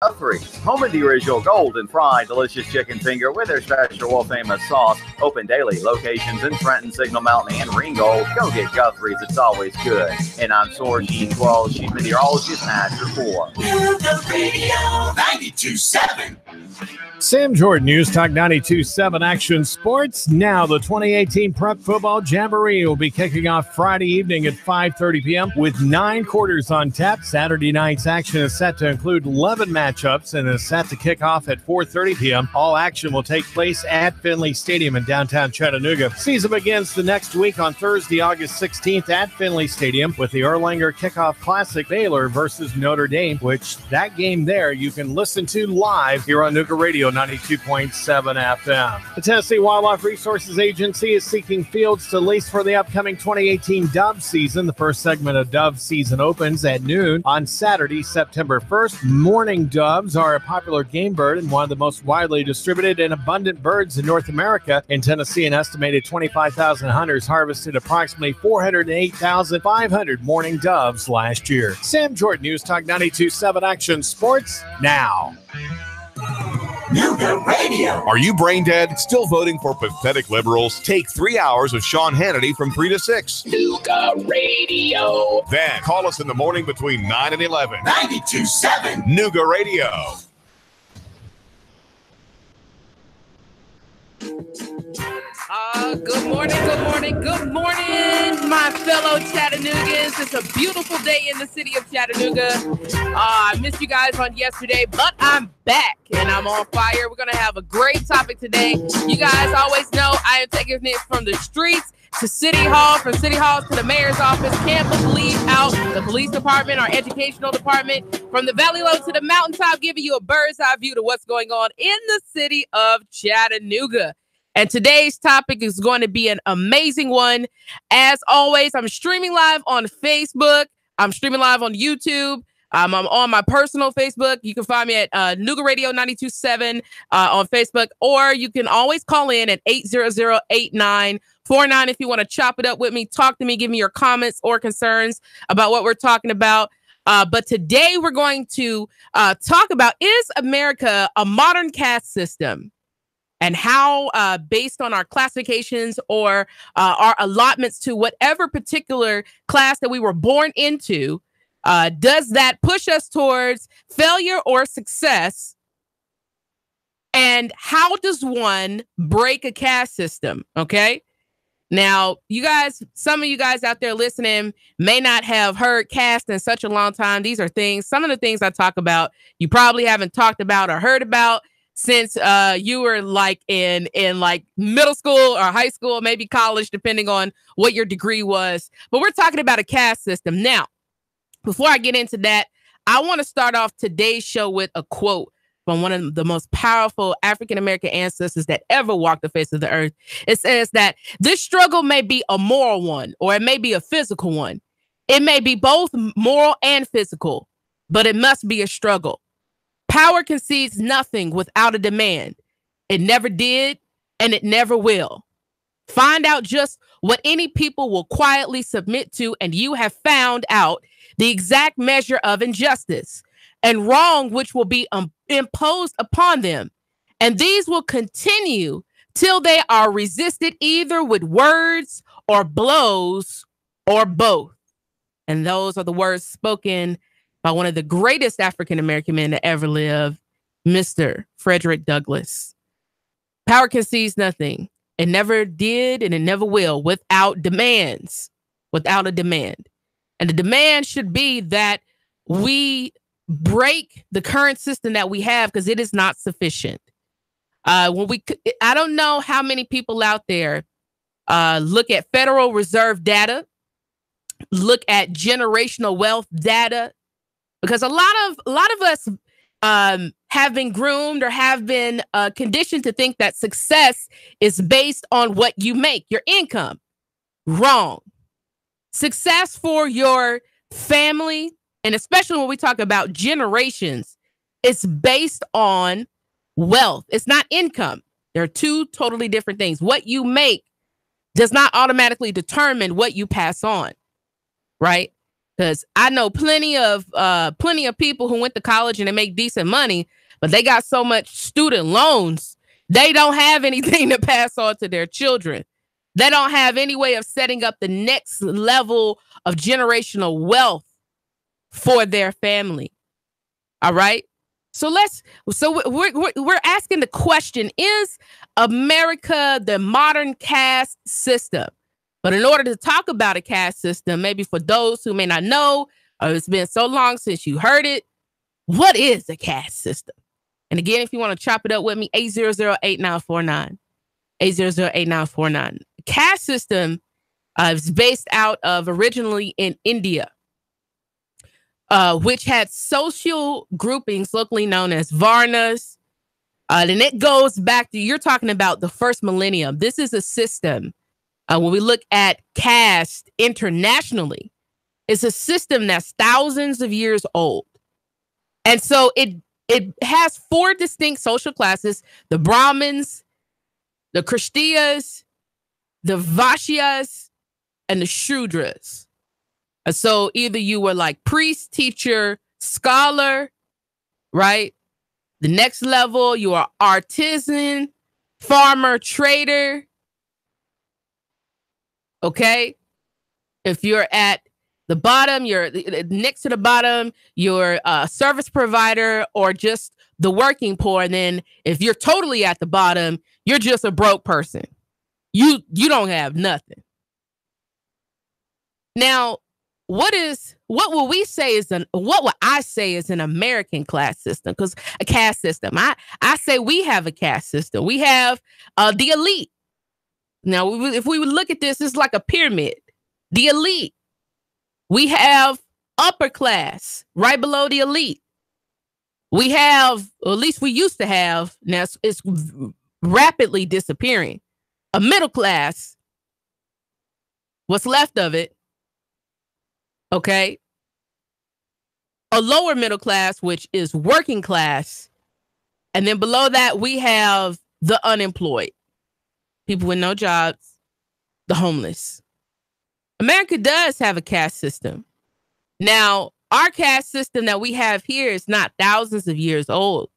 Guthries. Home of the original golden fried delicious chicken finger with their special world famous sauce. Open daily. Locations in Trenton, Signal Mountain, and Ringgold. Go get Guthries. It's always good. And I'm Source Sheet 12, Chief Meteorologist Master 4. Radio 92.7. Sam Jordan, News Talk 92.7 Action Sports. Now the 2018 Prep Football Jamboree will be kicking off Friday evening at 5:30 p.m. with 9 quarters on tap. Saturday night's action is set to include 11 matchups and is set to kick off at 4:30 p.m. All action will take place at Finley Stadium in downtown Chattanooga. Season begins the next week on Thursday, August 16th at Finley Stadium with the Erlanger Kickoff Classic Baylor versus Notre Dame, which that game there you can listen to live here on Nuga Radio 92.7 FM. The Tennessee Wildlife Resources Agency is seeking fields to lease for the upcoming 2018 dove season. The first segment of dove season opens at noon on Saturday, September 1st. Mourning doves are a popular game bird and one of the most widely distributed and abundant birds in North America. In Tennessee, an estimated 25,000 hunters harvested approximately 408,500 mourning doves last year. Sam Jordan, News Talk 92.7 Action Sports, now. Nuga Radio. Are you brain dead? Still voting for pathetic liberals? Take 3 hours of Sean Hannity from 3 to 6. Nuga Radio. Then call us in the morning between 9 and 11. 92.7. Nuga Radio. Good morning, my fellow Chattanoogans. It's a beautiful day in the city of Chattanooga. I missed you guys on yesterday, but I'm back and I'm on fire. We're going to have a great topic today. You guys always know I am taking it from the streets to City Hall, from City Hall to the mayor's office, campus, leave out, the police department, our educational department, from the valley low to the mountaintop, giving you a bird's eye view to what's going on in the city of Chattanooga. And today's topic is going to be an amazing one. As always, I'm streaming live on Facebook. I'm streaming live on YouTube. I'm on my personal Facebook. You can find me at Nuga Radio 92.7 on Facebook, or you can always call in at 800-8949 if you want to chop it up with me, talk to me, give me your comments or concerns about what we're talking about. But today we're going to talk about, is America a modern caste system? And how, based on our classifications or our allotments to whatever particular class that we were born into, does that push us towards failure or success? And how does one break a caste system? Okay. Now, you guys, some of you guys out there listening may not have heard caste in such a long time. These are things, some of the things I talk about, you probably haven't talked about or heard about since you were like in like middle school or high school, maybe college, depending on what your degree was. But we're talking about a caste system. Now, before I get into that, I want to start off today's show with a quote from one of the most powerful African-American ancestors that ever walked the face of the earth. It says that this struggle may be a moral one, or it may be a physical one. It may be both moral and physical, but it must be a struggle. Power concedes nothing without a demand. It never did, and it never will. Find out just what any people will quietly submit to, and you have found out the exact measure of injustice and wrong which will be imposed upon them. And these will continue till they are resisted either with words or blows or both. And those are the words spoken by one of the greatest African-American men to ever live, Mr. Frederick Douglass. Power concedes nothing. It never did, and it never will, without demands, without a demand. And the demand should be that we break the current system that we have, because it is not sufficient. I don't know how many people out there look at Federal Reserve data, look at generational wealth data, because a lot of us have been groomed or have been conditioned to think that success is based on what you make, your income. Wrong. Success for your family, and especially when we talk about generations, it's based on wealth. It's not income. There are two totally different things. What you make does not automatically determine what you pass on, right? Because I know plenty of people who went to college and they make decent money, but they got so much student loans, they don't have anything to pass on to their children. They don't have any way of setting up the next level of generational wealth for their family. All right. So we're asking the question, is America the modern caste system? But in order to talk about a caste system, maybe for those who may not know, or it's been so long since you heard it, what is a caste system? And again, if you want to chop it up with me, 800-8949. 800-8949. Caste system is based out of originally in India, which had social groupings locally known as Varnas. And it goes back to, you're talking about the first millennium. This is a system. When we look at caste internationally, it's a system that's thousands of years old. And so it has four distinct social classes: the Brahmins, the Kshatriyas, the Vaishyas, and the Shudras. And so either you were like priest, teacher, scholar, right? The next level, you are artisan, farmer, trader. Okay. If you're at the bottom, you're next to the bottom, you're a service provider or just the working poor. And then if you're totally at the bottom, you're just a broke person. You don't have nothing. Now, what will I say is an American class system? Because a caste system, I say we have a caste system. We have the elite. Now, if we would look at this, it's like a pyramid. The elite. We have upper class right below the elite. We have, or at least we used to have, now it's rapidly disappearing, a middle class. What's left of it? Okay. A lower middle class, which is working class. And then below that, we have the unemployed. People with no jobs, the homeless. America does have a caste system. Now, our caste system that we have here is not thousands of years old.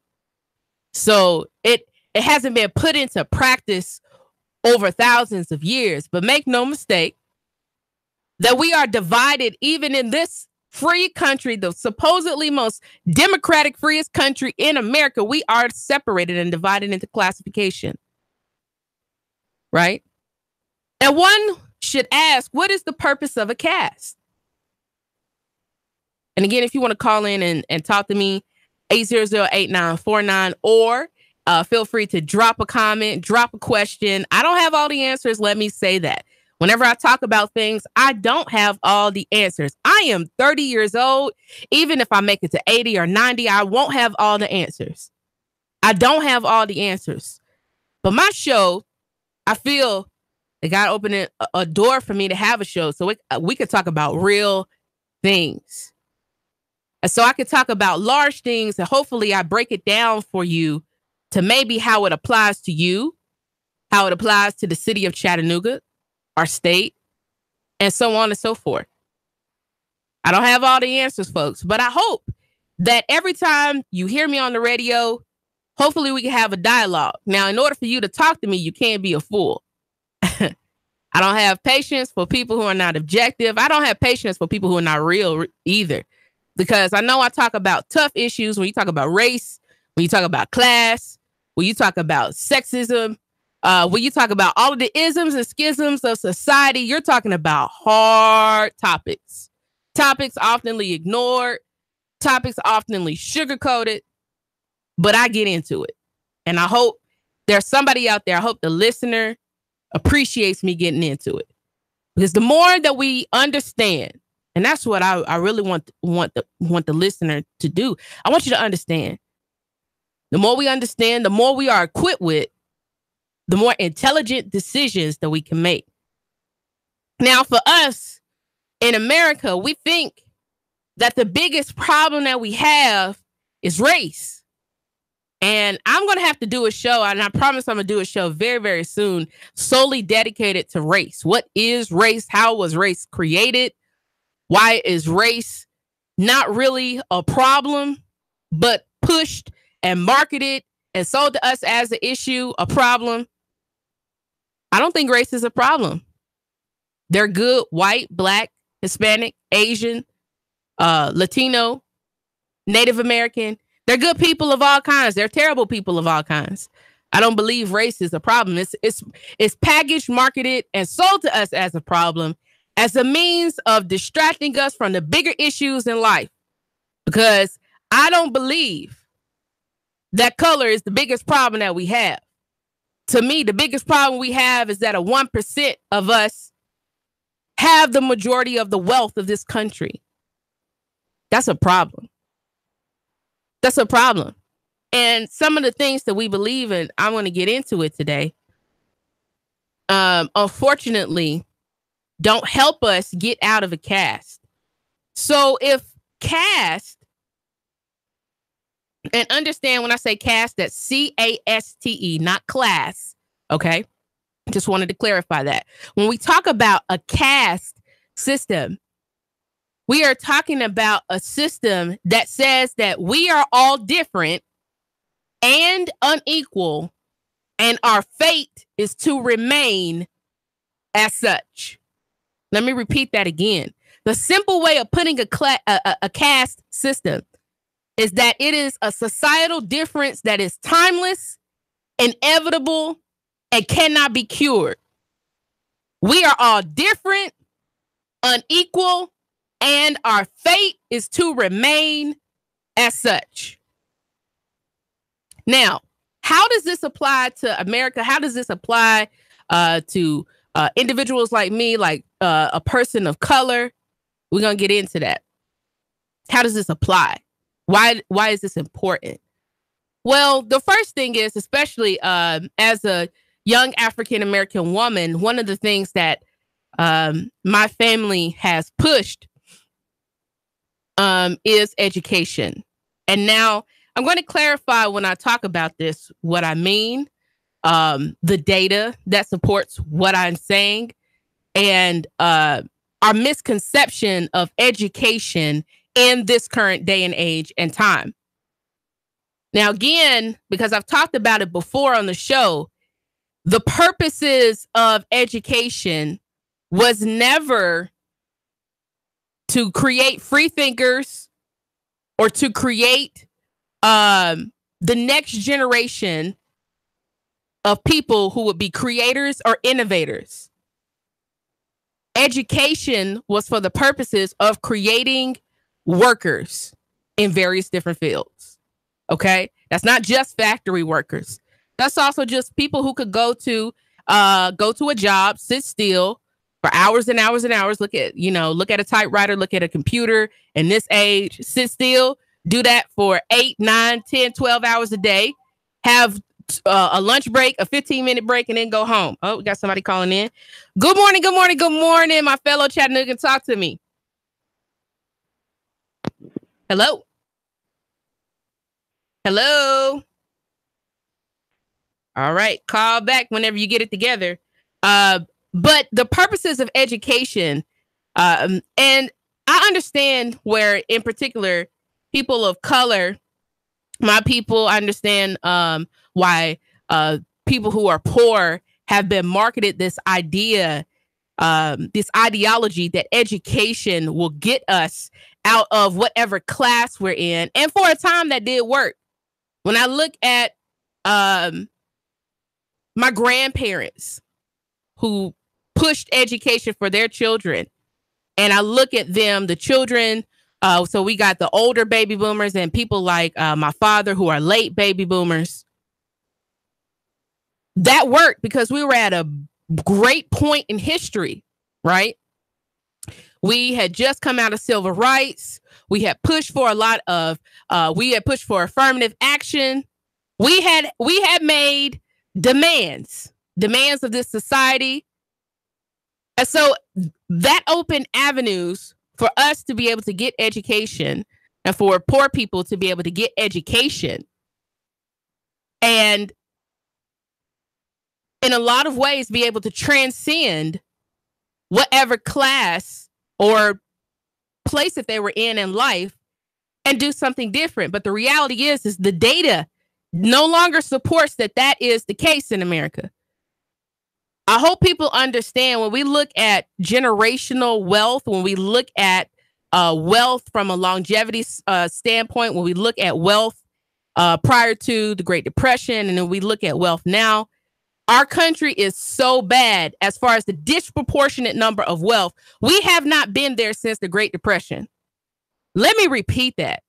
So it hasn't been put into practice over thousands of years. But make no mistake that we are divided even in this free country, the supposedly most democratic, freest country in America. We are separated and divided into classification. Right? And one should ask, what is the purpose of a caste? And again, if you want to call in and talk to me, 800-8949, or feel free to drop a comment, drop a question. I don't have all the answers. Let me say that. Whenever I talk about things, I don't have all the answers. I am 30 years old. Even if I make it to 80 or 90, I won't have all the answers. I don't have all the answers. But my show, I feel it got to open a door for me to have a show so we could talk about real things. And so I could talk about large things, and hopefully I break it down for you to maybe how it applies to you, how it applies to the city of Chattanooga, our state, and so on and so forth. I don't have all the answers, folks, but I hope that every time you hear me on the radio, hopefully we can have a dialogue. Now, in order for you to talk to me, you can't be a fool. I don't have patience for people who are not objective. I don't have patience for people who are not real either. Because I know I talk about tough issues when you talk about race, when you talk about class, when you talk about sexism, when you talk about all of the isms and schisms of society. You're talking about hard topics. Topics oftenly ignored, topics oftenly sugar-coated, but I get into it. And I hope there's somebody out there, I hope the listener appreciates me getting into it. Because the more that we understand, and that's what I really want the listener to do. I want you to understand. The more we understand, the more we are equipped with, the more intelligent decisions that we can make. Now, for us in America, we think that the biggest problem that we have is race. And I'm going to have to do a show, and I promise I'm going to do a show very, very soon, solely dedicated to race. What is race? How was race created? Why is race not really a problem, but pushed and marketed and sold to us as an issue, a problem? I don't think race is a problem. They're good, white, black, Hispanic, Asian, Latino, Native American. They're good people of all kinds. They're terrible people of all kinds. I don't believe race is a problem. It's packaged, marketed, and sold to us as a problem, as a means of distracting us from the bigger issues in life. Because I don't believe that color is the biggest problem that we have. To me, the biggest problem we have is that a 1% of us have the majority of the wealth of this country. That's a problem. That's a problem. And some of the things that we believe in, I want to get into it today, unfortunately, don't help us get out of a caste. So if caste, and understand when I say caste, that's C-A-S-T-E, not class. Okay. Just wanted to clarify that. When we talk about a caste system, we are talking about a system that says that we are all different and unequal, and our fate is to remain as such. Let me repeat that again. The simple way of putting a caste system is that it is a societal difference that is timeless, inevitable, and cannot be cured. We are all different, unequal, and our fate is to remain as such. Now, how does this apply to America? How does this apply to individuals like me, like a person of color? We're going to get into that. How does this apply? Why is this important? Well, the first thing is, especially as a young African-American woman, one of the things that my family has pushed is education. And now I'm going to clarify when I talk about this, what I mean, the data that supports what I'm saying, and our misconception of education in this current day and age and time. Now, again, because I've talked about it before on the show, the purposes of education was never to create free thinkers or to create the next generation of people who would be creators or innovators. Education was for the purposes of creating workers in various different fields. Okay, that's not just factory workers. That's also just people who could go to a job, sit still for hours and hours and hours. Look at a typewriter, look at a computer in this age, sit still, do that for 8, 9, 10, 12 hours a day, have a lunch break, a 15-minute break, and then go home. Oh, we got somebody calling in. Good morning, good morning, good morning, my fellow Chattanoogan. Talk to me. Hello. Hello. All right. Call back whenever you get it together. But the purposes of education, and I understand where, in particular, people of color, my people, I understand why people who are poor have been marketed this idea, this ideology that education will get us out of whatever class we're in. And for a time that did work. When I look at my grandparents who pushed education for their children, and I look at them, the children, so we got the older baby boomers and people like my father who are late baby boomers. That worked because we were at a great point in history, right? We had just come out of civil rights. We had pushed for a lot of, we had pushed for affirmative action. We had made demands of this society. And so that opened avenues for us to be able to get education and for poor people to be able to get education. And in a lot of ways, be able to transcend whatever class or place that they were in life and do something different. But the reality is the data no longer supports that is the case in America. I hope people understand when we look at generational wealth, when we look at wealth from a longevity standpoint, when we look at wealth prior to the Great Depression, and then we look at wealth now, our country is so bad as far as the disproportionate number of wealth. We have not been there since the Great Depression. Let me repeat that.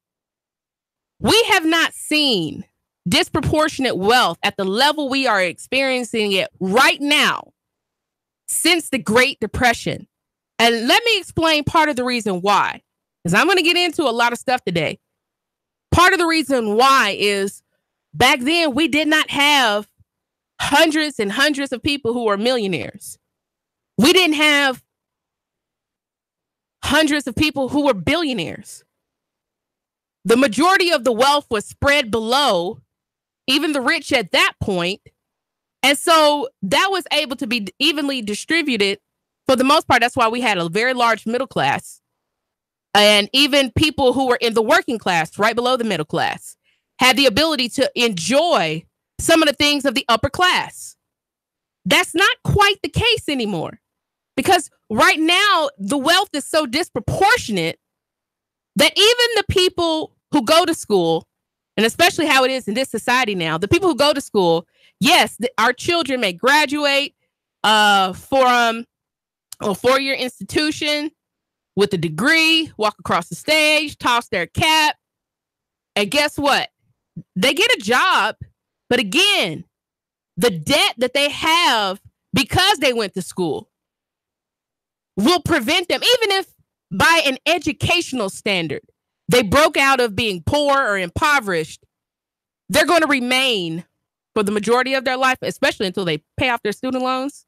We have not seen disproportionate wealth at the level we are experiencing it right now since the Great Depression. And let me explain part of the reason why, because I'm going to get into a lot of stuff today. Part of the reason why is back then we did not have hundreds and hundreds of people who were millionaires. We didn't have hundreds of people who were billionaires. The majority of the wealth was spread below even the rich at that point. And so that was able to be evenly distributed for the most part. That's why we had a very large middle class. And even people who were in the working class, right below the middle class, had the ability to enjoy some of the things of the upper class. That's not quite the case anymore, because right now the wealth is so disproportionate that even the people who go to school, and especially how it is in this society now, the people who go to school, yes, our children may graduate from a four-year institution with a degree, walk across the stage, toss their cap, and guess what? They get a job, but again, the debt that they have because they went to school will prevent them, even if by an educational standard, they broke out of being poor or impoverished, they're going to remain for the majority of their life, especially until they pay off their student loans.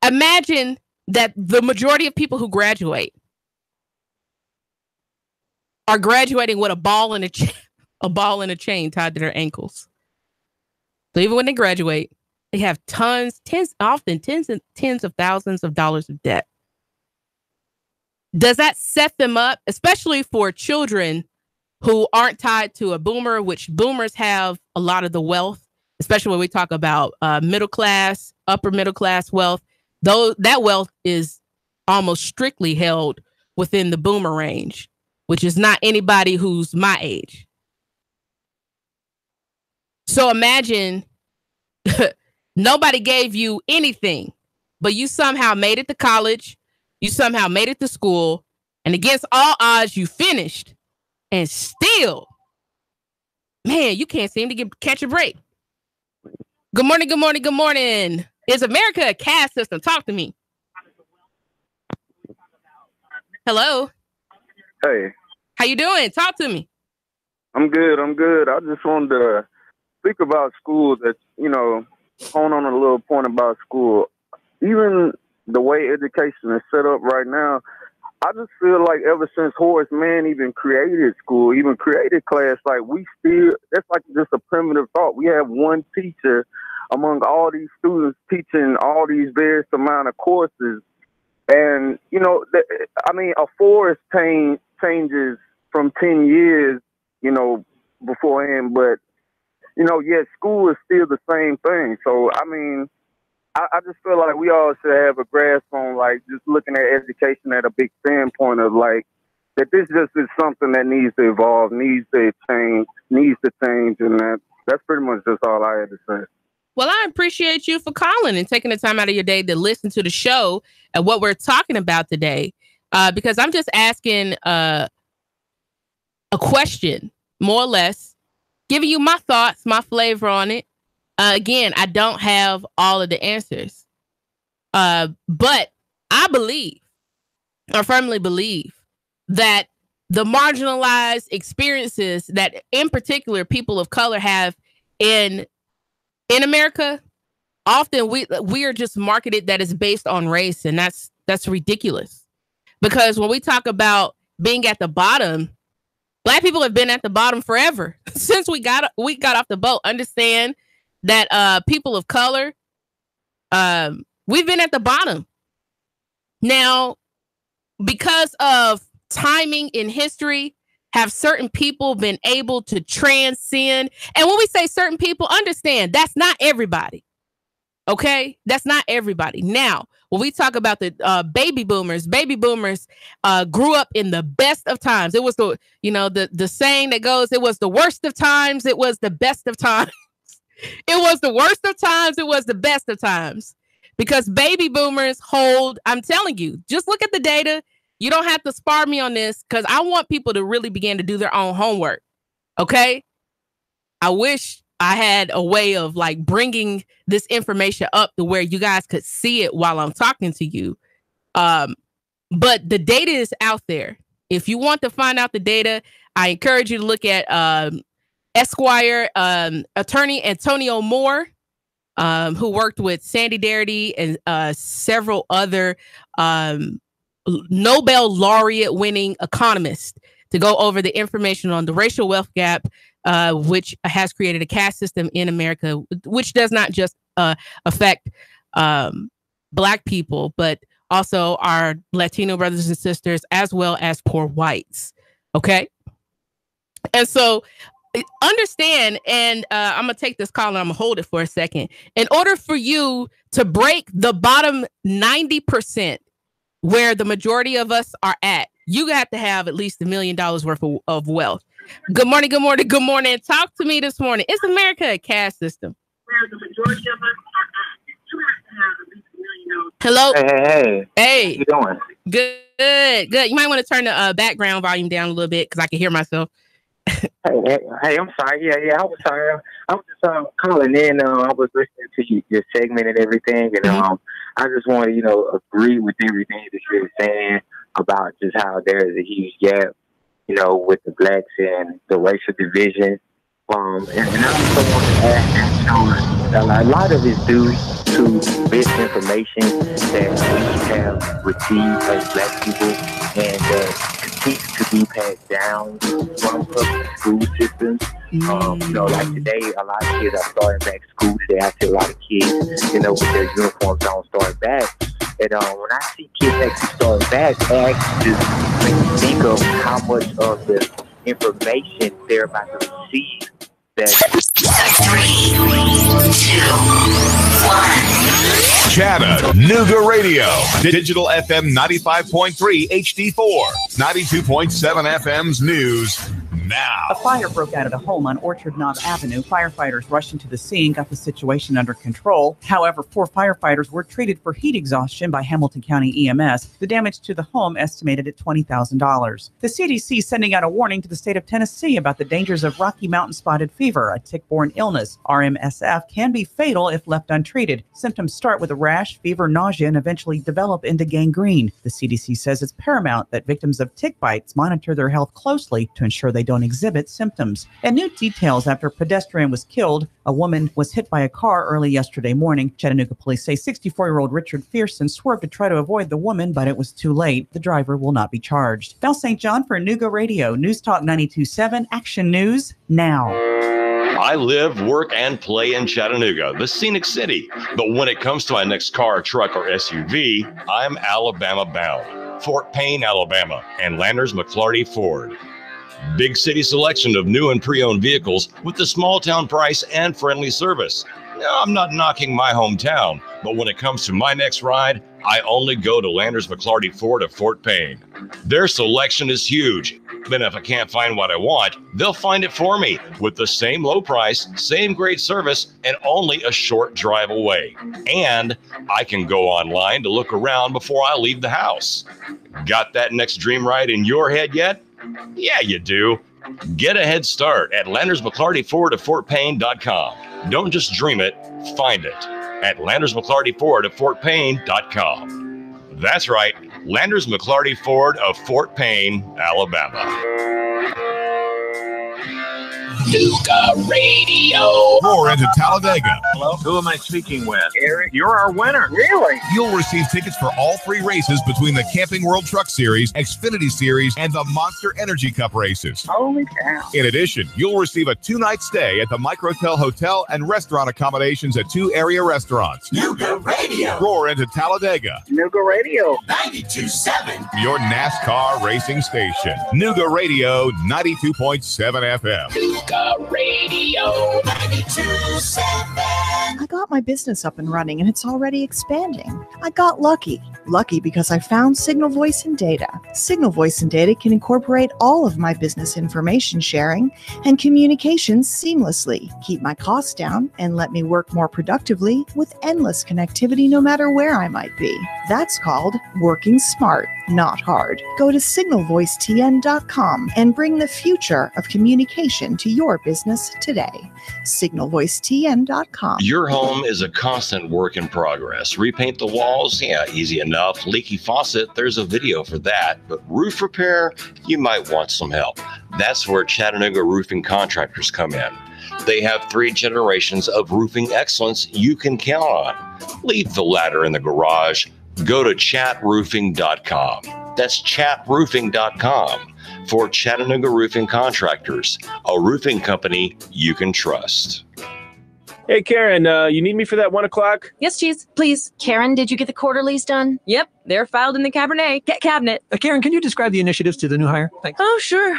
Imagine that the majority of people who graduate are graduating with a ball and a chain tied to their ankles. So even when they graduate, they have often tens of thousands of dollars of debt. Does that set them up, especially for children who aren't tied to a boomer, which boomers have a lot of the wealth, especially when we talk about middle class, upper middle class wealth, though that wealth is almost strictly held within the boomer range, which is not anybody who's my age. So imagine nobody gave you anything, but you somehow made it to college. You somehow made it to school, and against all odds, you finished, and still, man, you can't seem to catch a break. Good morning, good morning, good morning. Is America a caste system? Talk to me. Hello. Hey. How you doing? Talk to me. I'm good. I just wanted to speak about school. That, hone on a little point about school. Even the way education is set up right now, I just feel like ever since Horace Mann even created school, even created class, like that's like just a primitive thought. We have one teacher among all these students teaching all these various amount of courses. And, a forest changes from 10 years, beforehand, but, yet school is still the same thing. So, I just feel like we all should have a grasp on, like, just looking at education at a big standpoint of, like, that this just is something that needs to evolve, needs to change, and that's pretty much just all I had to say. Well, I appreciate you for calling and taking the time out of your day to listen to the show and what we're talking about today, because I'm just asking a question, more or less, giving you my thoughts, my flavor on it. Again, I don't have all of the answers, but I firmly believe that the marginalized experiences that, in particular, people of color have in America, often we are just marketed that is based on race, and that's ridiculous. Because when we talk about being at the bottom, Black people have been at the bottom forever since we got off the boat. Understand that people of color, we've been at the bottom. Now, because of timing in history have certain people been able to transcend. And when we say certain people, understand that's not everybody. Okay, that's not everybody. Now, when we talk about the baby boomers grew up in the best of times. It was the saying that goes, it was the worst of times, it was the best of times. It was the worst of times, it was the best of times. Because baby boomers hold, I'm telling you, just look at the data. You don't have to spar me on this because I want people to really begin to do their own homework. Okay, I wish I had a way of like bringing this information up to where you guys could see it while I'm talking to you. But the data is out there. If you want to find out the data, I encourage you to look at Esquire attorney Antonio Moore, who worked with Sandy Darity and several other Nobel laureate winning economists to go over the information on the racial wealth gap, which has created a caste system in America, which does not just affect Black people, but also our Latino brothers and sisters, as well as poor whites. Okay. And so understand, and I'm going to take this call and I'm going to hold it for a second. In order for you to break the bottom 90%, where the majority of us are at, you have to have at least $1 million worth of wealth. Good morning, good morning, good morning. Talk to me this morning. Is America a caste system? Where the majority of us are at, you have to have at least $1 million. Hello. Hey. How you doing? Good. You might want to turn the background volume down a little bit because I can hear myself. Hey, I'm sorry. Yeah, I was sorry. I was just calling in. I was listening to your segment and everything, and I just want to, agree with everything that you're saying about just how there is a huge gap, with the Blacks and the racial division. And I also want to add that, a lot of it's due to misinformation that we have received as Black people, and continues to be passed down from public school systems. Like today, a lot of kids are starting back school today. I see a lot of kids, with their uniforms on starting back. And when I see kids actually starting back, I actually just make me think of how much of the information they're about to receive. Chattanooga Radio, Digital FM 95.3 HD4, 92.7 FM's news now. A fire broke out at a home on Orchard Knob Avenue. Firefighters rushed into the scene, got the situation under control. However, 4 firefighters were treated for heat exhaustion by Hamilton County EMS. The damage to the home estimated at $20,000. The CDC is sending out a warning to the state of Tennessee about the dangers of Rocky Mountain spotted fever, a tick-borne illness. RMSF can be fatal if left untreated. Symptoms start with a rash, fever, nausea, and eventually develop into gangrene. The CDC says it's paramount that victims of tick bites monitor their health closely to ensure they don't exhibit symptoms. And new details after a pedestrian was killed. A woman was hit by a car early yesterday morning. Chattanooga police say 64-year-old Richard Fearson swerved to try to avoid the woman, but it was too late. The driver will not be charged. Val St. John for Nooga Radio, News Talk 92.7, Action News now. I live, work, and play in Chattanooga, the scenic city. But when it comes to my next car, truck, or SUV, I'm Alabama bound. Fort Payne, Alabama, and Landers McClarty Ford. Big city selection of new and pre-owned vehicles with the small town price and friendly service. Now, I'm not knocking my hometown, but when it comes to my next ride, I only go to Landers McClarty Ford of Fort Payne. Their selection is huge. Then if I can't find what I want, they'll find it for me with the same low price, same great service, and only a short drive away. And I can go online to look around before I leave the house. Got that next dream ride in your head yet? Yeah, you do. Get a head start at LandersMcClartyFord@FortPayne.com. Don't just dream it, find it at LandersMcClartyFord@FortPayne.com. That's right, Landers McClarty Ford of Fort Payne, Alabama. Nuga Radio. Roar into Talladega. Hello? Who am I speaking with? Eric. You're our winner. Really? You'll receive tickets for all 3 races between the Camping World Truck Series, Xfinity Series, and the Monster Energy Cup races. Holy cow. In addition, you'll receive a 2-night stay at the Microtel Hotel and restaurant accommodations at 2 area restaurants. Nuga Radio. Roar into Talladega. Nuga Radio. 92.7. Your NASCAR racing station. Nuga Radio 92.7 FM. Nuga Radio. 92.7. I got my business up and running and it's already expanding. I got lucky. Lucky because I found Signal Voice and Data. Signal Voice and Data can incorporate all of my business information sharing and communications seamlessly, keep my costs down, and let me work more productively with endless connectivity no matter where I might be. That's called working smart, not hard. Go to signalvoicetn.com and bring the future of communication to your business today. signalvoicetn.com. Your home is a constant work in progress. Repaint the walls? Yeah, easy enough. Leaky faucet? There's a video for that. But roof repair? You might want some help. That's where Chattanooga roofing contractors come in. They have 3 generations of roofing excellence you can count on. Leave the ladder in the garage. Go to chatroofing.com. That's chatroofing.com for Chattanooga Roofing Contractors, a roofing company you can trust. Hey, Karen, you need me for that 1 o'clock? Yes, Cheese, please. Karen, did you get the quarterlies done? Yep, they're filed in the cabinet. Karen, can you describe the initiatives to the new hire? Thanks. Oh, sure.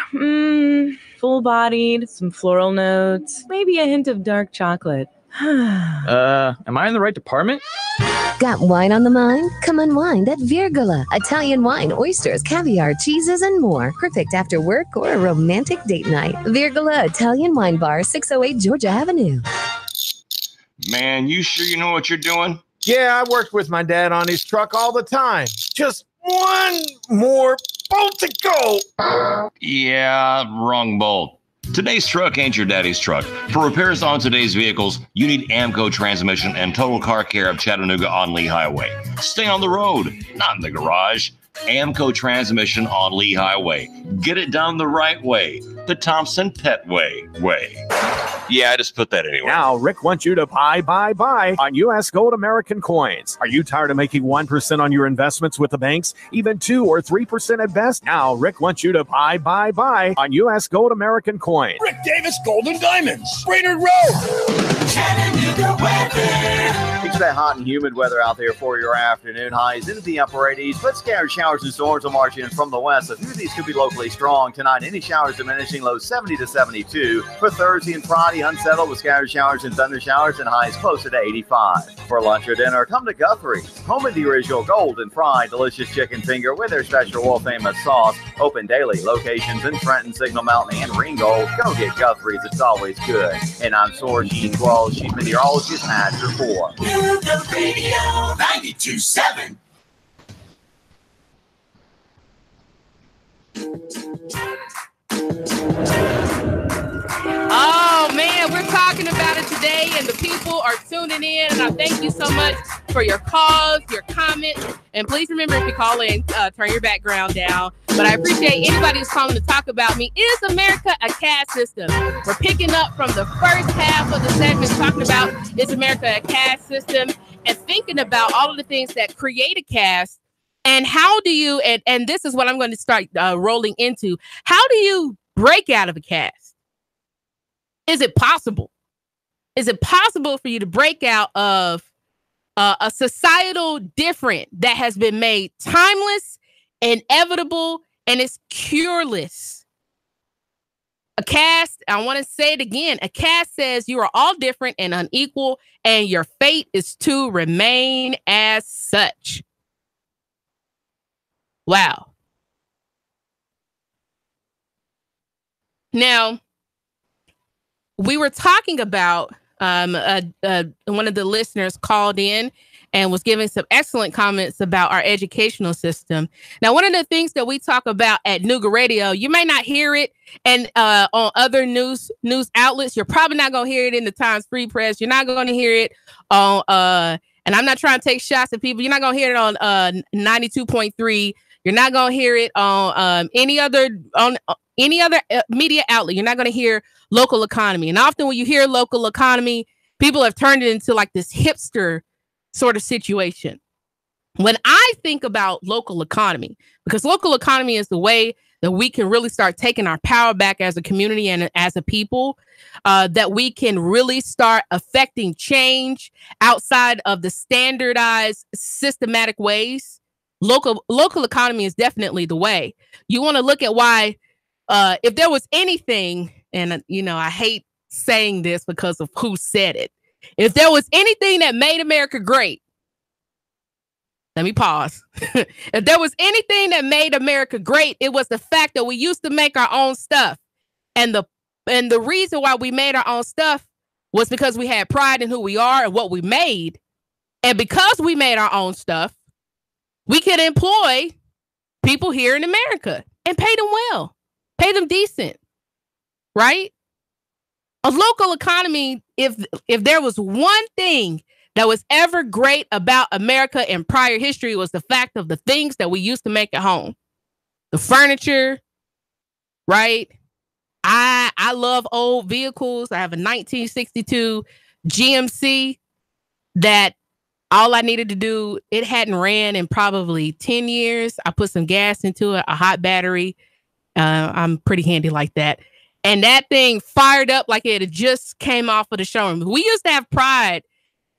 Full-bodied, some floral notes, maybe a hint of dark chocolate. Am I in the right department? Got wine on the mind? Come unwind at Virgola. Italian wine, oysters, caviar, cheeses, and more. Perfect after work or a romantic date night. Virgola Italian Wine Bar, 608 Georgia Avenue. Man, you sure you know what you're doing? Yeah, I worked with my dad on his truck all the time. Just one more bolt to go. Yeah, wrong bolt. Today's truck ain't your daddy's truck. For repairs on today's vehicles, you need Amco Transmission and Total Car Care of Chattanooga on Lee Highway. Stay on the road, not in the garage. Amco Transmission on Lee Highway. Get it done the right way. The Thompson Pet way. Yeah, I just put that anywhere. Now, Rick wants you to buy on U.S. Gold American coins. Are you tired of making 1% on your investments with the banks? Even 2 or 3% at best? Now, Rick wants you to buy on U.S. Gold American coins. Rick Davis Gold and Diamonds. Brainerd Road. Chattanooga weather. It's that hot and humid weather out there for your afternoon. Highs into the upper 80s, but scattered showers and storms will march in from the west. A few of these could be locally strong tonight. Any showers diminishing, low 70 to 72. For Thursday and Friday, unsettled with scattered showers and thunder showers and highs closer to 85. For lunch or dinner, come to Guthrie's. Home of the original golden fried delicious chicken finger with their special world famous sauce. Open daily. Locations in Trenton, Signal Mountain, and Ringgold. Go get Guthrie's. It's always good. And I'm Soar Sheet 12, Chief Meteorologist at your 4. Nuga Radio 92.7. Oh man, we're talking about it today, and the people are tuning in. And I thank you so much for your calls, your comments, and please remember if you call in, turn your background down. But I appreciate anybody who's calling to talk about me. Is America a caste system? We're picking up from the first half of the segment talking about is America a caste system, and thinking about all of the things that create a caste. And how do you, and this is what I'm going to start rolling into, how do you break out of a caste? Is it possible? Is it possible for you to break out of a societal different that has been made timeless, inevitable, and it's cureless? A caste, I want to say it again, a caste says you are all different and unequal, and your fate is to remain as such. Wow. Now, we were talking about one of the listeners called in and was giving some excellent comments about our educational system. Now, one of the things that we talk about at Nuga Radio, you may not hear it and on other news outlets. You're probably not going to hear it in the Times Free Press. You're not going to hear it on, and I'm not trying to take shots at people. You're not going to hear it on 92.3. You're not going to hear it on any any other media outlet, you're not going to hear local economy. And often when you hear local economy, people have turned it into like this hipster sort of situation. When I think about local economy, because local economy is the way that we can really start taking our power back as a community and as a people, that we can really start affecting change outside of the standardized systematic ways. Local economy is definitely the way. You want to look at why, if there was anything, and I hate saying this because of who said it. If there was anything that made America great, let me pause. If there was anything that made America great, it was the fact that we used to make our own stuff. And the reason why we made our own stuff was because we had pride in who we are and what we made. And because we made our own stuff, we could employ people here in America and pay them well, pay them decent, right? A local economy, if there was one thing that was ever great about America in prior history, was the fact of the things that we used to make at home. The furniture, right? I love old vehicles. I have a 1962 GMC that all I needed to do, it hadn't ran in probably 10 years. I put some gas into it, a hot battery. I'm pretty handy like that. And that thing fired up like it had just came off of the showroom. We used to have pride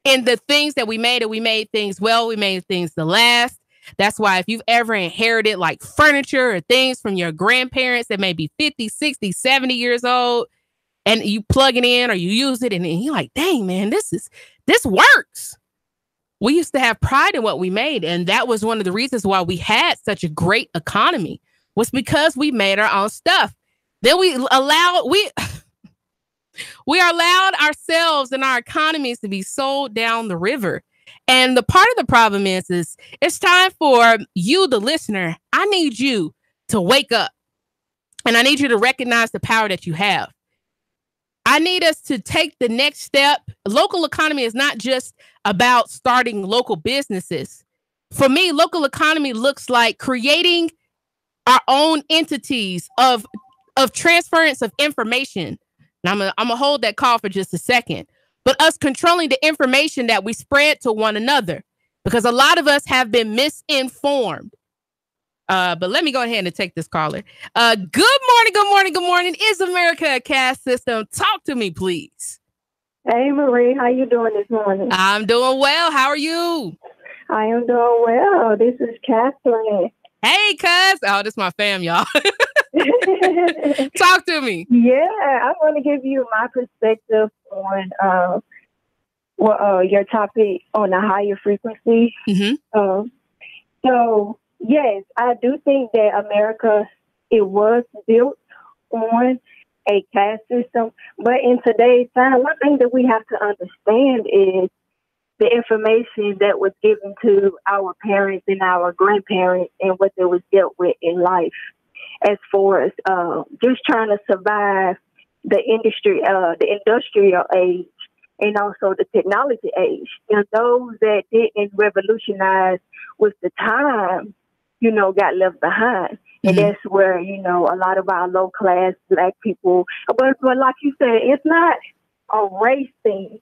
in the things that we made, and we made things well. We made things to last. That's why if you've ever inherited like furniture or things from your grandparents that may be 50, 60, 70 years old, and you plug it in or you use it and you're like, dang, man, this works. We used to have pride in what we made. And that was one of the reasons why we had such a great economy, was because we made our own stuff. Then we allowed ourselves and our economies to be sold down the river. And the part of the problem is it's time for you, the listener. I need you to wake up, and I need you to recognize the power that you have. I need us to take the next step. Local economy is not just about starting local businesses. For me, local economy looks like creating our own entities of transference of information. Now, I'm gonna hold that call for just a second. But us controlling the information that we spread to one another, because a lot of us have been misinformed. But let me go ahead and take this caller. Good morning. Is America a caste system? Talk to me, please. Hey, Marie. How you doing this morning? I'm doing well. How are you? I am doing well. This is Catherine. Hey, cuz. Oh, this is my fam, y'all. Talk to me. Yeah, I want to give you my perspective on your topic on the higher frequency. Mm-hmm. So, yes, I do think that America, it was built on a caste system. But in today's time, one thing that we have to understand is the information that was given to our parents and our grandparents and what they was dealt with in life, as far as just trying to survive the industrial age and also the technology age. And those that didn't revolutionize with the time, got left behind. Mm-hmm. And that's where, a lot of our low class Black people, but like you said, it's not a race thing.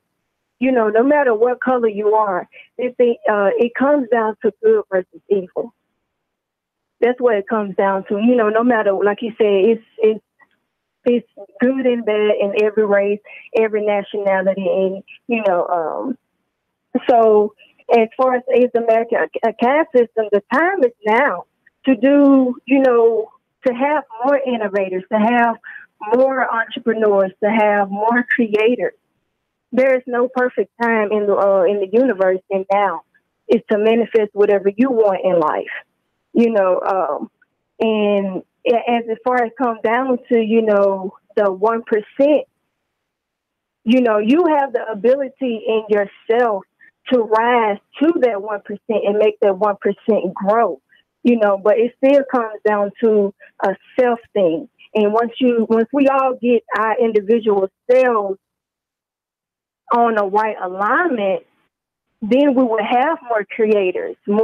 No matter what color you are, it comes down to good versus evil. That's what it comes down to. No matter, like you said, it's good and bad in every race, every nationality, and so as far as America, a caste system, the time is now to do, to have more innovators, to have more entrepreneurs, to have more creators. There is no perfect time in the universe, and now is to manifest whatever you want in life. And as far as comes down to, the 1%, you have the ability in yourself to rise to that 1% and make that 1% grow, but it still comes down to a self thing. And once we all get our individual selves on the right alignment, then we will have more creators, then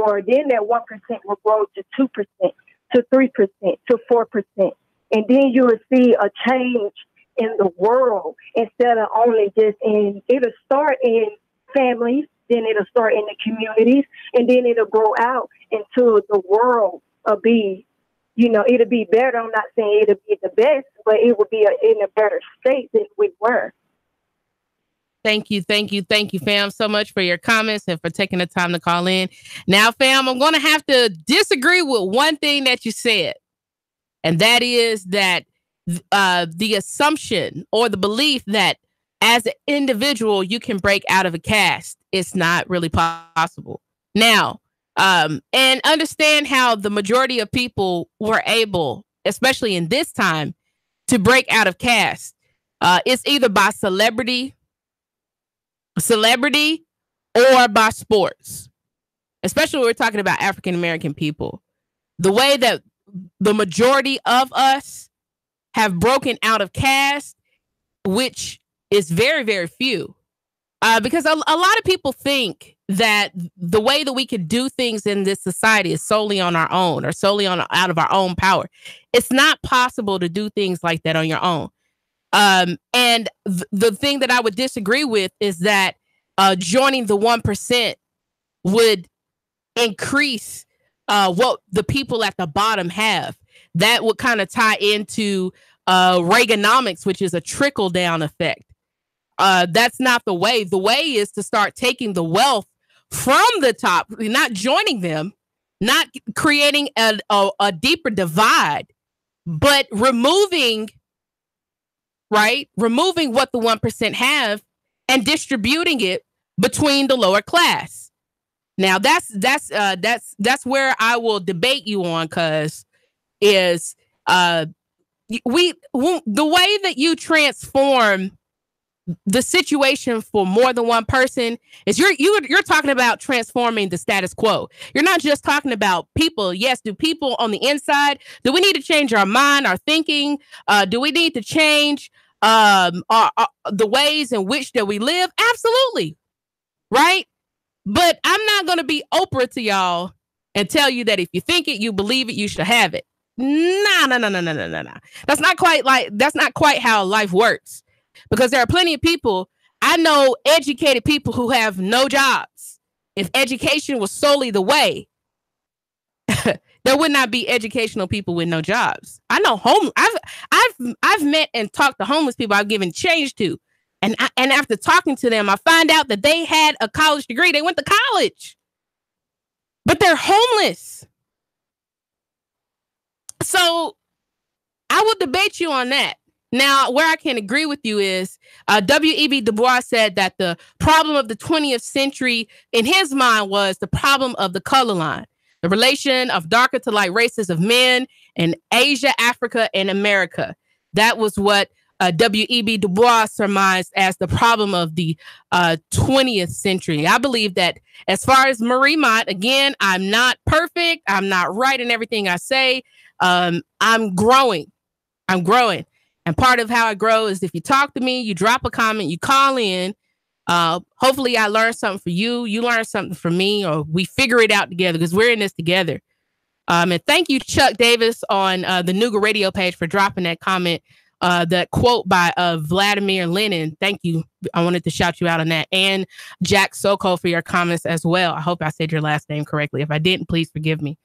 that 1% will grow to 2%, to 3%, to 4%. And then you will see a change in the world instead of only just it'll start in families, then it'll start in the communities, and then it'll grow out into the world of it'll be better. I'm not saying it'll be the best, but it will be in a better state than we were. Thank you, fam, so much for your comments and for taking the time to call in. Now, fam, I'm going to have to disagree with one thing that you said, and that is that the assumption or the belief that as an individual you can break out of a caste. It's not really possible. Now, and understand how the majority of people were able, especially in this time, to break out of caste. It's either by celebrity or by sports, especially when we're talking about African American people. The way that the majority of us have broken out of caste, which is very, very few, because a lot of people think that the way that we could do things in this society is solely on our own or solely out of our own power. It's not possible to do things like that on your own. And the thing that I would disagree with is that joining the 1% would increase what the people at the bottom have. That would kind of tie into Reaganomics, which is a trickle down effect. That's not the way. The way is to start taking the wealth from the top, not joining them, not creating a deeper divide, but removing what the 1% have and distributing it between the lower class. Now that's where I will debate you on, because is the way that you transform the situation for more than one person is you're talking about transforming the status quo. You're not just talking about people. Yes, do people on the inside, do we need to change our mind, our thinking? Do we need to change the ways in which that we live? Absolutely. Right? But I'm not going to be Oprah to y'all and tell you that if you think it, you believe it, you should have it. No. That's not quite how life works. Because there are plenty of people, I know educated people who have no jobs. If education was solely the way, there would not be educational people with no jobs. I know I've met and talked to homeless people I've given change to. And after talking to them, I find out that they had a college degree. They went to college, but they're homeless. So I will debate you on that. Now, where I can agree with you is W.E.B. Du Bois said that the problem of the 20th century, in his mind, was the problem of the color line, the relation of darker to light races of men in Asia, Africa, and America. That was what W.E.B. Du Bois surmised as the problem of the 20th century. I believe that as far as Marie Mott, again, I'm not perfect. I'm not right in everything I say. I'm growing. And part of how I grow is if you talk to me, you drop a comment, you call in. Hopefully I learn something for you. You learn something from me, or we figure it out together, because we're in this together. And thank you, Chuck Davis, on the Nougat Radio page for dropping that comment, that quote by Vladimir Lenin. Thank you. I wanted to shout you out on that. And Jack Soko for your comments as well. I hope I said your last name correctly. If I didn't, please forgive me.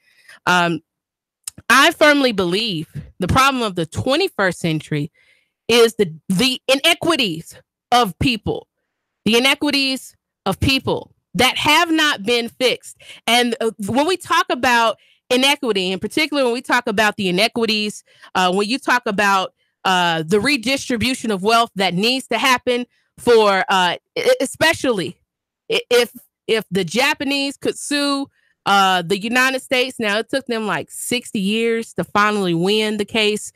I firmly believe the problem of the 21st century is the inequities of people, that have not been fixed. And when we talk about inequity, in particular, when we talk about the inequities, when you talk about the redistribution of wealth that needs to happen for, especially if the Japanese could sue the United States. Now, it took them like 60 years to finally win the case,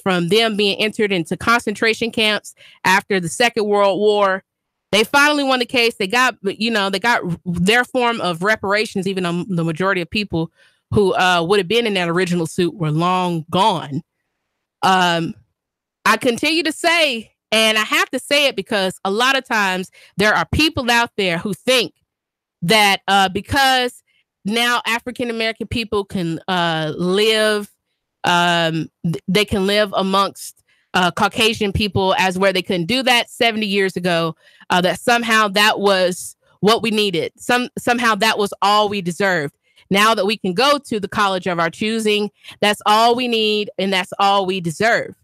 from them being entered into concentration camps after the Second World War. They finally won the case. They got their form of reparations, even though the majority of people who would have been in that original suit were long gone. I continue to say, and I have to say it because a lot of times there are people out there who think that because now African American people can live they can live amongst Caucasian people as where they couldn't do that 70 years ago, that somehow that was what we needed. Somehow that was all we deserved. Now that we can go to the college of our choosing, that's all we need and that's all we deserve.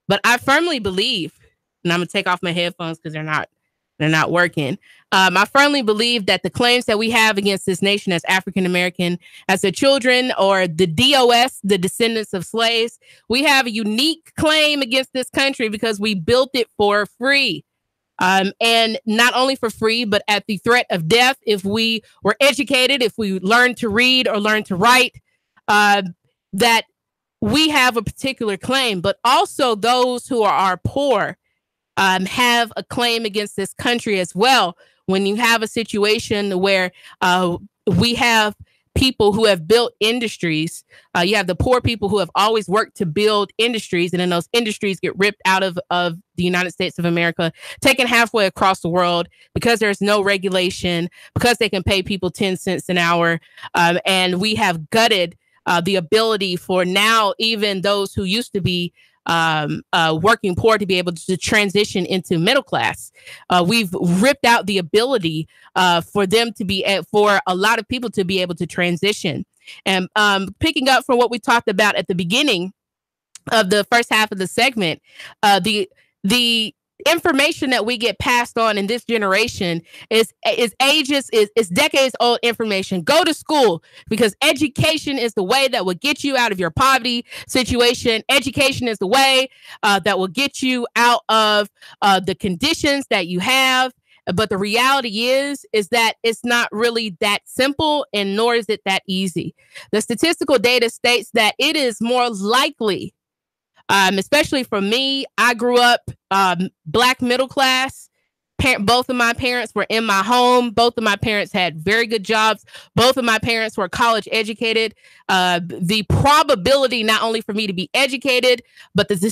But I firmly believe, and I'm going to take off my headphones because they're not working. I firmly believe that the claims that we have against this nation as African American, as the children or the DOS, the descendants of slaves, we have a unique claim against this country because we built it for free. And not only for free, but at the threat of death, if we were educated, if we learned to read or learn to write, that we have a particular claim. But also those who are poor have a claim against this country as well. When you have a situation where we have people who have built industries, you have the poor people who have always worked to build industries, and then those industries get ripped out of the United States of America, taken halfway across the world because there's no regulation, because they can pay people 10 cents an hour. And we have gutted the ability for now even those who used to be working poor to be able to transition into middle class. We've ripped out the ability for them to be, for a lot of people to be able to transition. And picking up from what we talked about at the beginning of the first half of the segment, the information that we get passed on in this generation is decades old information. Go to school because education is the way that will get you out of your poverty situation. Education is the way that will get you out of the conditions that you have. But the reality is that it's not really that simple, and nor is it that easy. The statistical data states that it is more likely, especially for me, I grew up Black middle class. Both of my parents were in my home. Both of my parents had very good jobs. Both of my parents were college educated. The probability not only for me to be educated, but the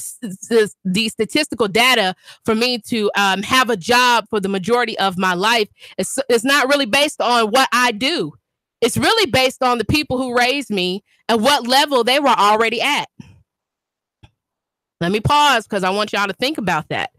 statistical data for me to have a job for the majority of my life is not really based on what I do. It's really based on the people who raised me and what level they were already at. Let me pause because I want y'all to think about that.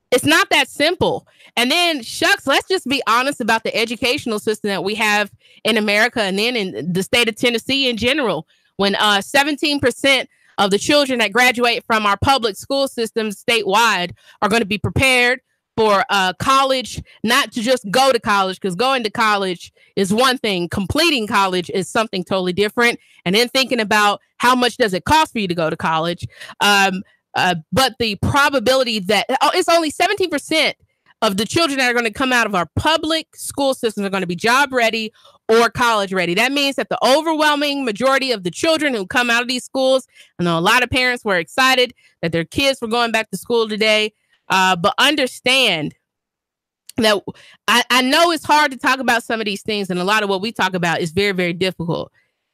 It's not that simple. And then, shucks, let's just be honest about the educational system that we have in America and then in the state of Tennessee in general. When 17% of the children that graduate from our public school systems statewide are going to be prepared for college, not to just go to college, because going to college is one thing. Completing college is something totally different. And then thinking about how much does it cost for you to go to college. But the probability that it's only 17% of the children that are going to come out of our public school systems are going to be job ready or college ready. That means that the overwhelming majority of the children who come out of these schools, I know a lot of parents were excited that their kids were going back to school today, but understand that I know it's hard to talk about some of these things, and a lot of what we talk about is very, very difficult.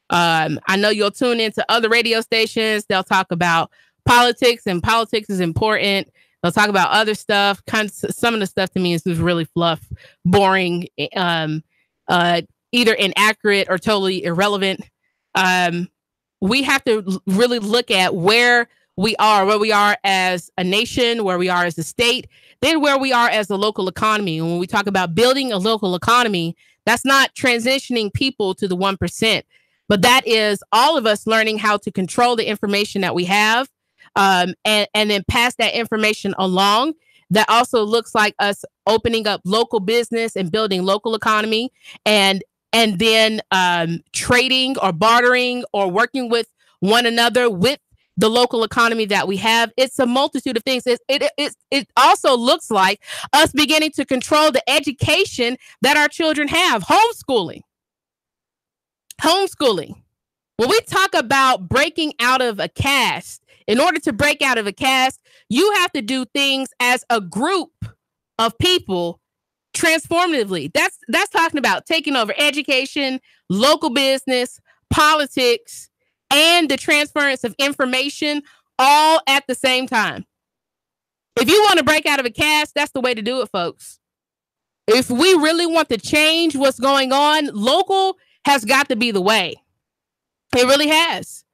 I know you'll tune into other radio stations. They'll talk about politics, and politics is important. They'll talk about other stuff. Some of the stuff to me is just really fluff, boring, either inaccurate or totally irrelevant. We have to really look at where we are as a nation, where we are as a state, then where we are as a local economy. And when we talk about building a local economy, that's not transitioning people to the 1%, but that is all of us learning how to control the information that we have, and then pass that information along. That also looks like us opening up local business and building local economy, and then trading or bartering or working with one another with the local economy that we have. It's a multitude of things. It also looks like us beginning to control the education that our children have. Homeschooling. When we talk about breaking out of a caste, in order to break out of a caste, you have to do things as a group of people transformatively. That's talking about taking over education, local business, politics, and the transference of information all at the same time. If you want to break out of a caste, that's the way to do it, folks. If we really want to change what's going on, local has got to be the way. It really has.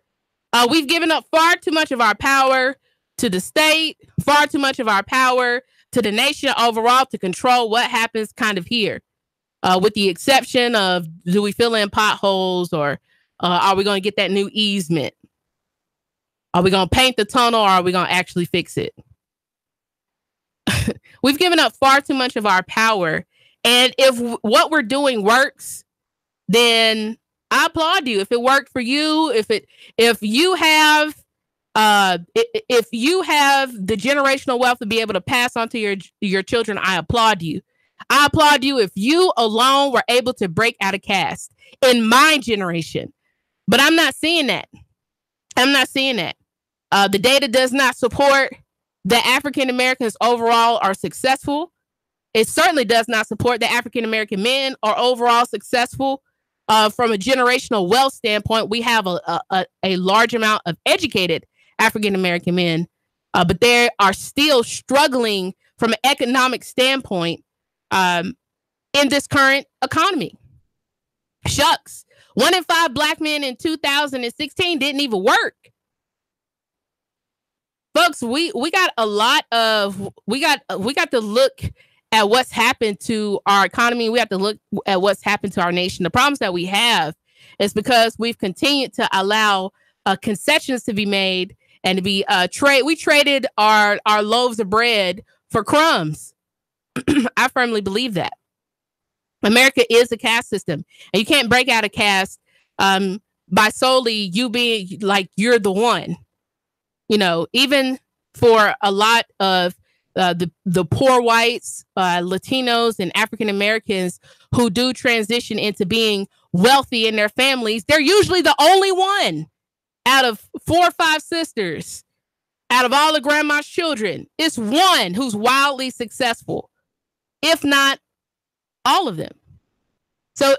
We've given up far too much of our power to the state, far too much of our power to the nation overall to control what happens kind of here. With the exception of, do we fill in potholes, or are we going to get that new easement? Are we going to paint the tunnel, or are we going to actually fix it? We've given up far too much of our power. And if what we're doing works, then I applaud you. If it worked for you, if you have the generational wealth to be able to pass on to your children, I applaud you. I applaud you if you alone were able to break out of caste in my generation. But I'm not seeing that. The data does not support that African Americans overall are successful. It certainly does not support that African American men are overall successful. From a generational wealth standpoint, we have a large amount of educated African American men, but they are still struggling from an economic standpoint in this current economy. Shucks, 1 in 5 Black men in 2016 didn't even work. Folks, we got to look at what's happened to our economy. We have to look at what's happened to our nation. The problems that we have is because we've continued to allow concessions to be made and to be we traded our loaves of bread for crumbs. I firmly believe that. America is a caste system, and you can't break out of caste by solely you being like you're the one. You know, even for a lot of the poor whites, Latinos, and African Americans who do transition into being wealthy in their families, they're usually the only one out of 4 or 5 sisters, out of all the grandma's children. It's one who's wildly successful, if not all of them. So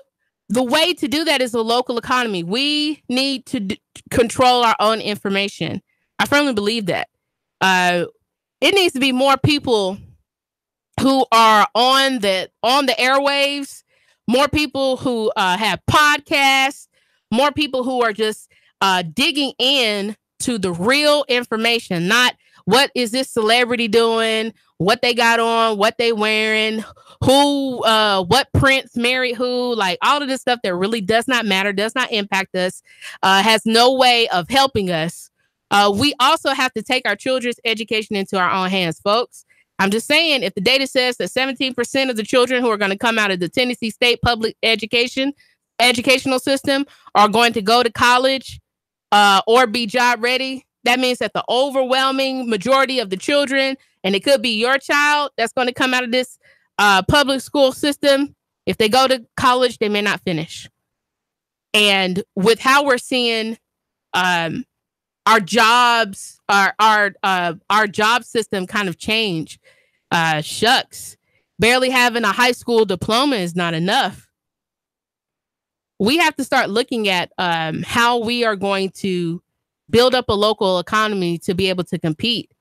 the way to do that is the local economy. We need to control our own information. I firmly believe that. It needs to be more people who are on the airwaves, more people who have podcasts, more people who are just digging in to the real information, not what is this celebrity doing, what they got on, what they wearing, who, what prince married who, like all of this stuff that really does not matter, does not impact us, has no way of helping us. We also have to take our children's education into our own hands, folks. I'm just saying, if the data says that 17% of the children who are going to come out of the Tennessee State public educational system are going to go to college or be job ready, that means that the overwhelming majority of the children, and it could be your child that's going to come out of this public school system, if they go to college, they may not finish. And with how we're seeing our jobs, our job system kind of change. Shucks, barely having a high school diploma is not enough. We have to start looking at how we are going to build up a local economy to be able to compete.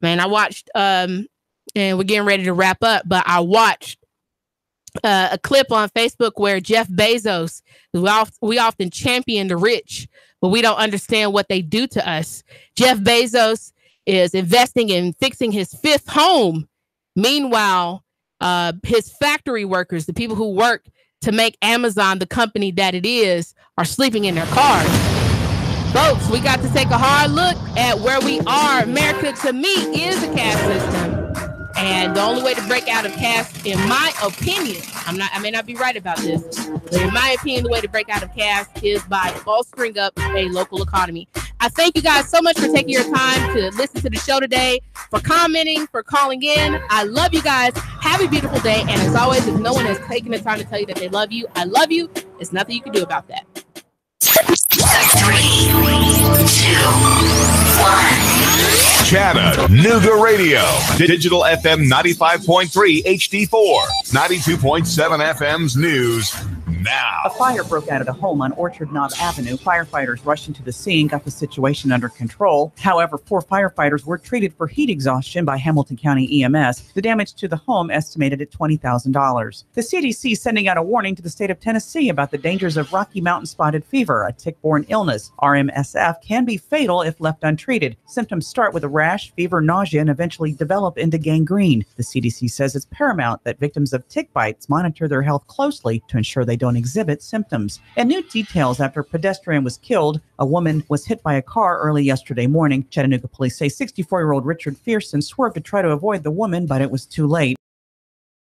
Man, I watched, and we're getting ready to wrap up, but I watched a clip on Facebook where Jeff Bezos, we often champion the rich, but we don't understand what they do to us. Jeff Bezos is investing in fixing his 5th home. Meanwhile, his factory workers, the people who work to make Amazon the company that it is, are sleeping in their cars. Folks, we got to take a hard look at where we are. America, to me, is a caste system. And the only way to break out of caste, in my opinion, I may not be right about this, but in my opinion, the way to break out of caste is by bolstering up a local economy. I thank you guys so much for taking your time to listen to the show today, for commenting, for calling in. I love you guys. Have a beautiful day. And as always, if no one has taken the time to tell you that they love you, I love you. There's nothing you can do about that. 3, 2, 1. Chattanooga Radio. Digital FM 95.3 HD4. 92.7 FM's news. now. A fire broke out at a home on Orchard Knob Avenue. Firefighters rushed into the scene, got the situation under control. However, 4 firefighters were treated for heat exhaustion by Hamilton County EMS. The damage to the home estimated at $20,000. The CDC sending out a warning to the state of Tennessee about the dangers of Rocky Mountain spotted fever, a tick-borne illness. RMSF can be fatal if left untreated. Symptoms start with a rash, fever, nausea, and eventually develop into gangrene. The CDC says it's paramount that victims of tick bites monitor their health closely to ensure they don't exhibit symptoms. And new details after a pedestrian was killed. A woman was hit by a car early yesterday morning. Chattanooga police say 64-year-old Richard Fearson swerved to try to avoid the woman, but it was too late.